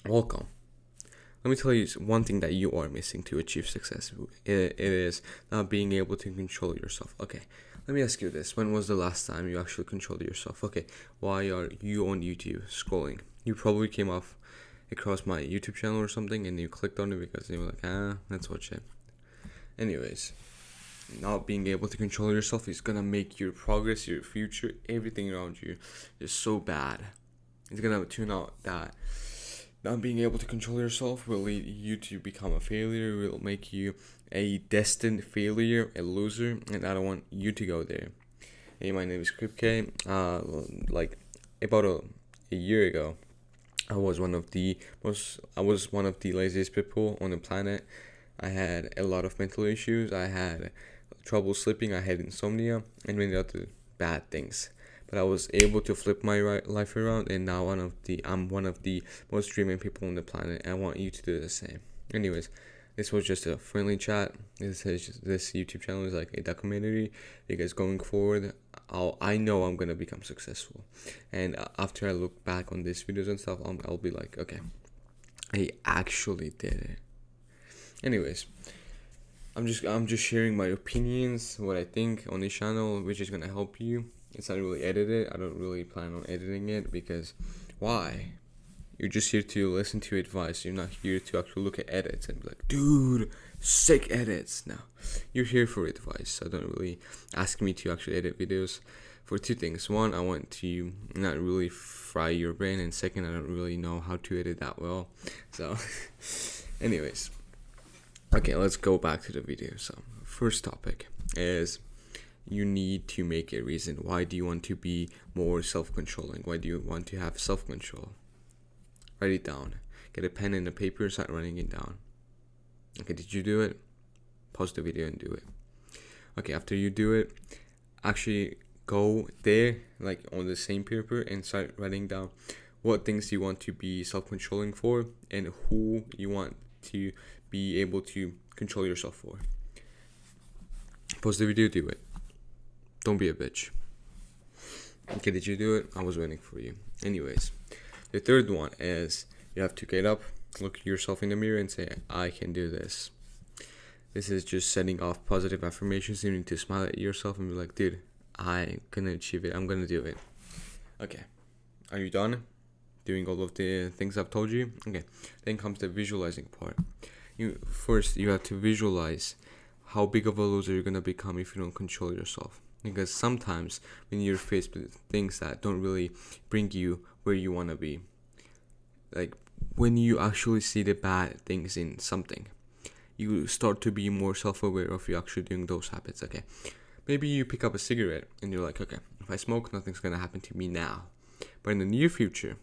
Welcome. Let me tell you one thing that you are missing to achieve success. It is not being able to control yourself. Okay, let me ask you this. When was the last time you actually controlled yourself? Okay, why are you on YouTube scrolling? You probably came across my YouTube channel or something and you clicked on it because you were like, let's watch it. Anyways, not being able to control yourself is gonna make your progress, your future, everything around you just so bad. It's gonna turn out that not being able to control yourself will lead you to become a failure, will make you a destined failure, a loser, and I don't want you to go there. Hey, my name is Creepkay. Like about a year ago, I was one of the laziest people on the planet. I had a lot of mental issues. I had trouble sleeping. I had insomnia and many other bad things. But I was able to flip my life around, and now I'm one of the most dreaming people on the planet. And I want you to do the same. Anyways, this was just a friendly chat. This YouTube channel is like a documentary because going forward, I know I'm gonna become successful, and after I look back on these videos and stuff, I'll be like, okay, I actually did it. Anyways, I'm just sharing my opinions, what I think on this channel, which is gonna help you. It's not really edited. I don't really plan on editing it because why? You're just here to listen to advice. You're not here to actually look at edits and be like, dude, sick edits. No, you're here for advice. So don't really ask me to actually edit videos for two things. One, I want to not really fry your brain, and second, I don't really know how to edit that well. So, anyways, okay, let's go back to the video. So, first topic is you need to make a reason. Why do you want to be more self-controlling? Why do you want to have self-control? Write it down. Get a pen and a paper, start writing it down. Okay, did you do it? Pause the video and do it. Okay, after you do it, actually go there, like on the same paper, and start writing down what things you want to be self-controlling for and who you want to be able to control yourself for. Pause the video, do it. Don't be a bitch. Okay, did you do it? I was waiting for you. Anyways, the third one is you have to get up, look yourself in the mirror and say, I can do this. This is just setting off positive affirmations. You need to smile at yourself and be like, dude, I'm gonna achieve it. I'm gonna do it. Okay, are you done doing all of the things I've told you? Okay, then comes the visualizing part. You have to visualize how big of a loser you're gonna become if you don't control yourself. Because sometimes when you're faced with things that don't really bring you where you want to be, like when you actually see the bad things in something, you start to be more self-aware of you actually doing those habits. Okay, maybe you pick up a cigarette and you're like, okay, if I smoke, nothing's gonna happen to me now, but in the near future,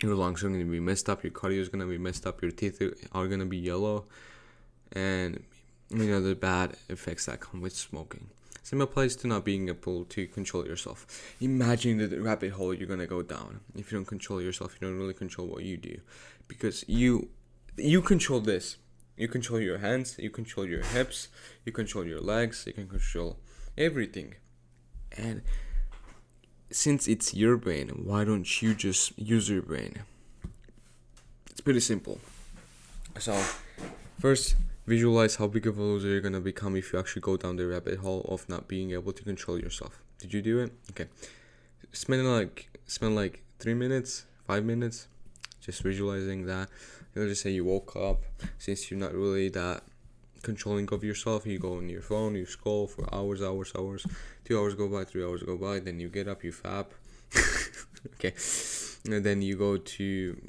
your lungs are gonna be messed up, your cardio is gonna be messed up, your teeth are gonna be yellow, and many other bad effects that come with smoking. Same applies to not being able to control yourself. Imagine the rabbit hole you're gonna go down if you don't control yourself. You don't really control what you do, because you control this. You control your hands. You control your hips. You control your legs. You can control everything. And since it's your brain, why don't you just use your brain? It's pretty simple. So, first, visualize how big of a loser you're gonna become if you actually go down the rabbit hole of not being able to control yourself. Did you do it? Okay. Spend like 3 minutes, 5 minutes, just visualizing that. Let's just say you woke up. Since you're not really that controlling of yourself, you go on your phone, you scroll for hours. 2 hours go by, 3 hours go by. Then you get up, you fap. Okay, and then you go to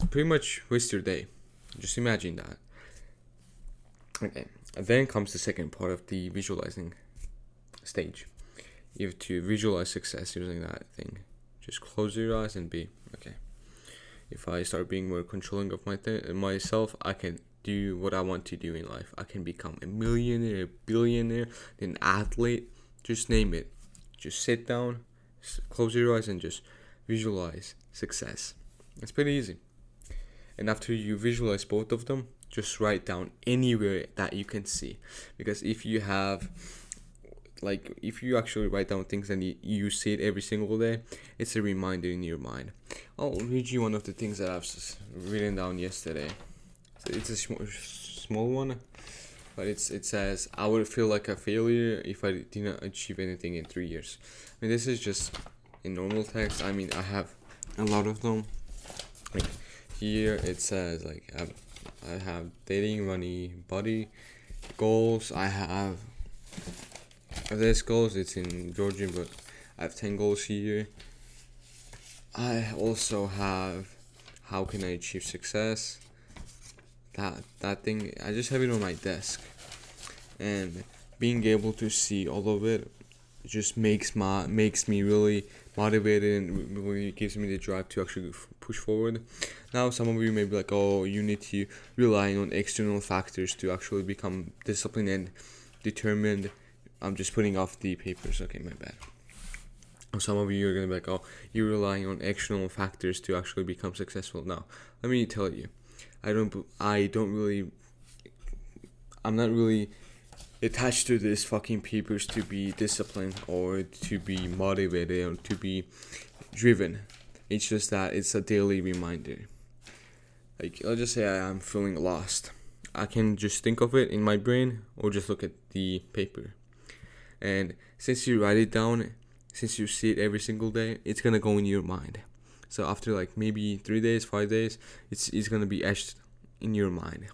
pretty much waste your day. Just imagine that. Okay, and then comes the second part of the visualizing stage. You have to visualize success using that thing. Just close your eyes and be, okay, if I start being more controlling of myself, I can do what I want to do in life. I can become a millionaire, a billionaire, an athlete, just name it. Just sit down, close your eyes and just visualize success. It's pretty easy. And after you visualize both of them, just write down anywhere that you can see. Because if you have like if you actually write down things and you see it every single day, it's a reminder in your mind. I'll read you one of the things that I've written down yesterday. So it's a small one, but it says, I would feel like a failure if I did not achieve anything in 3 years. I mean, this is just in normal text. I mean, I have a lot of them. Like here it says like I have dating, money, body, goals. I have this goals. It's in Georgian, but I have 10 goals here. I also have how can I achieve success. That thing, I just have it on my desk, and being able to see all of it just makes me really motivated and really gives me the drive to actually push forward. Now some of you may be like, oh, you need to rely on external factors to actually become disciplined and determined. I'm just putting off the papers. Okay, my bad. Some of you are gonna be like, oh, you're relying on external factors to actually become successful. Now, let me tell you, I'm not really attached to these fucking papers to be disciplined or to be motivated or to be driven. It's just that it's a daily reminder. Like, let's just say I'm feeling lost. I can just think of it in my brain or just look at the paper. And since you write it down, since you see it every single day, it's gonna go in your mind. So after like maybe 3 days, 5 days, it's gonna be etched in your mind.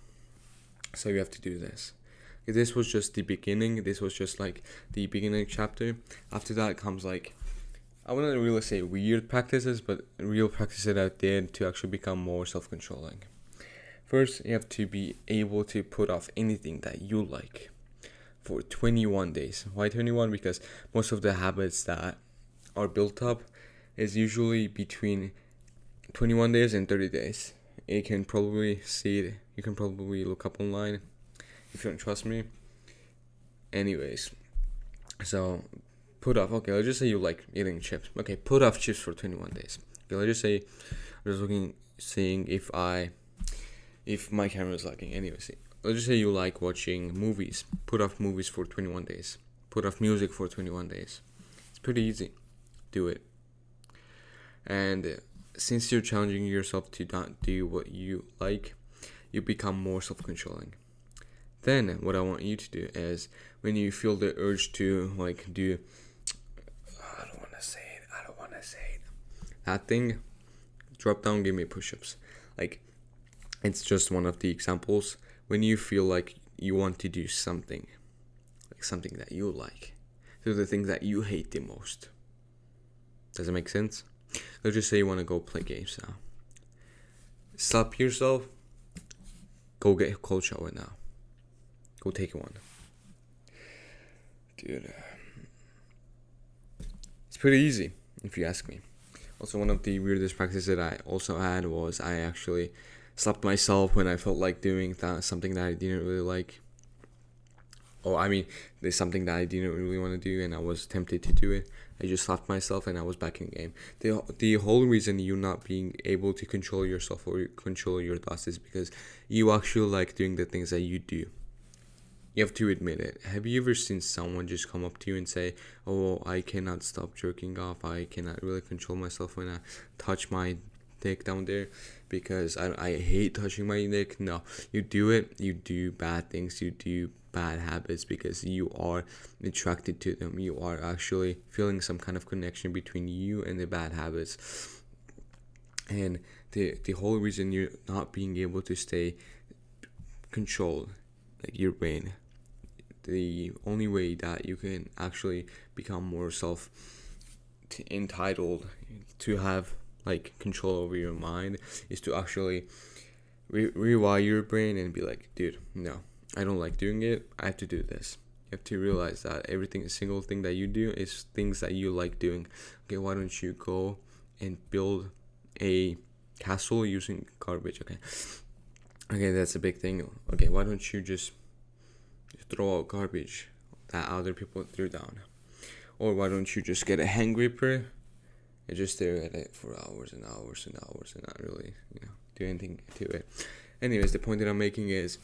So you have to do this. This was just the beginning. This was just like the beginning chapter. After that comes like, I wouldn't really say weird practices, but real practices that I did to actually become more self-controlling. First, you have to be able to put off anything that you like for 21 days. Why 21? Because most of the habits that are built up is usually between 21 days and 30 days. You can probably see it. You can probably look up online if you don't trust me. Anyways, so put off. Okay, let's just say you like eating chips. Okay, put off chips for 21 days. Okay, let's just say I'm just seeing if my camera is lagging. Anyways, let's just say you like watching movies. Put off movies for 21 days. Put off music for 21 days. It's pretty easy. Do it. And since you're challenging yourself to not do what you like, you become more self-controlling. Then what I want you to do is, when you feel the urge to like do, I don't want to say it, that thing, drop down, give me push-ups. Like, it's just one of the examples. When you feel like you want to do something, like something that you like, do the things that you hate the most. Does it make sense? Let's just say you want to go play games now. Stop yourself. Go get a cold shower now. Go take one. Dude. It's pretty easy, if you ask me. Also, one of the weirdest practices that I also had was I actually slapped myself when I felt like doing something that I didn't really like. Or, I mean, there's something that I didn't really want to do and I was tempted to do it. I just slapped myself and I was back in the game. The whole reason you not being able to control yourself or control your thoughts is because you actually like doing the things that you do. You have to admit it. Have you ever seen someone just come up to you and say, oh, I cannot stop jerking off. I cannot really control myself when I touch my dick down there because I hate touching my dick. No, you do it. You do bad things. You do bad habits because you are attracted to them. You are actually feeling some kind of connection between you and the bad habits. And the whole reason you're not being able to stay controlled, like your brain, the only way that you can actually become more entitled to have like control over your mind is to actually rewire your brain and be like, dude, no, I don't like doing it. I have to do this. You have to realize that single thing that you do is things that you like doing. Okay, why don't you go and build a castle using garbage? Okay, that's a big thing. Okay, why don't you just throw out garbage that other people threw down? Or why don't you just get a hand gripper and just stare at it for hours and hours and hours and not really, do anything to it? Anyways, the point that I'm making is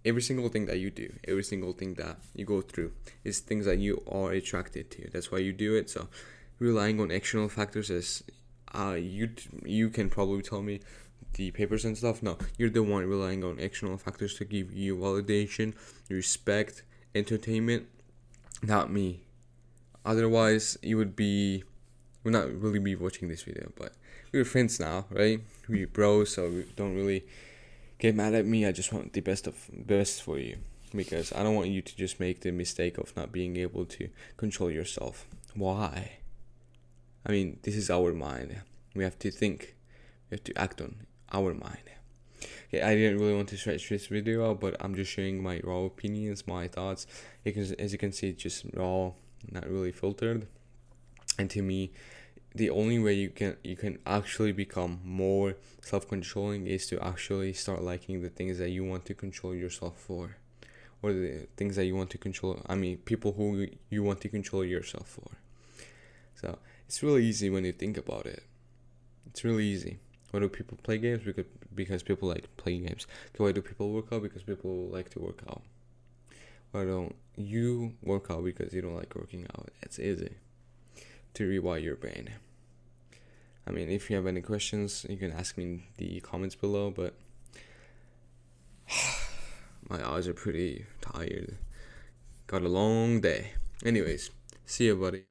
every single thing that you do, every single thing that you go through is things that you are attracted to. That's why you do it. So relying on external factors is you can probably tell me the papers and stuff. No, you're the one relying on external factors to give you validation, respect, entertainment, not me. Otherwise you would not really be watching this video, but we're friends now, right? We're bros, so we don't really get mad at me. I just want the best for you, because I don't want you to just make the mistake of not being able to control yourself. Why? I mean, this is our mind. We have to think. We have to act on our mind. Okay, I didn't really want to stretch this video out, but I'm just sharing my raw opinions, my thoughts. As you can see, it's just raw, not really filtered. And to me, the only way you can actually become more self-controlling is to actually start liking the things that you want to control yourself for, or the things that you want to control. I mean, people who you want to control yourself for. So it's really easy when you think about it. It's really easy. Why do people play games? Because people like playing games. Why do people work out? Because people like to work out. Why don't you work out? Because you don't like working out. It's easy to rewire your brain. I mean, if you have any questions, you can ask me in the comments below, but my eyes are pretty tired. Got a long day. Anyways, see you, buddy.